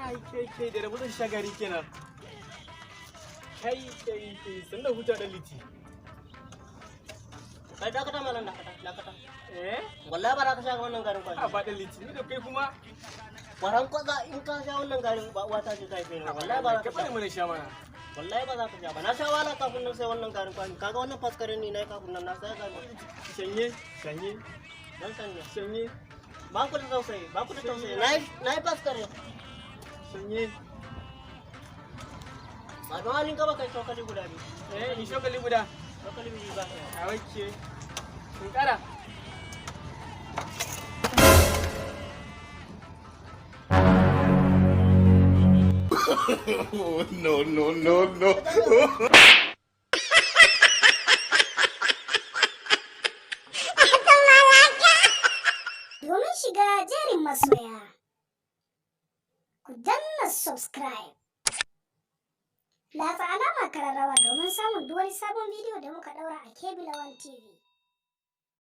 Kai da rabu zan sha gari kenan. Kai sannan huta da liti. Kai dakata malam dakata. Eh? Wallahi ba za ka sha wannan garin A kwaki. ba da liti ni da kai kuma. Waran kwaza in ka sha wannan garin ba uwa ta ce ta haife ni. Wallahi ba za ka bari sha. mu sha mana. Wallahi ba za ka sha ba. Na sha wala kafin nan sai wannan garin kwaki. Kaga wannan faskarin ni nayi kafin nan na sai garin. Shanye. Dan sanya. Shanye. Ba ku da tausayi. Nayi faskarin. Shanye. Ba don halin ka ba kai cokali guda biyu. Ni shokali guda. Cokali biyu za ka yi. A wake. Kun kara. No. Domin shiga jerin masoya, ku danna subscribe. Latsa alama kararrawa domin samun duk wani sabon bidiyo da muka daura a Kebila One TV.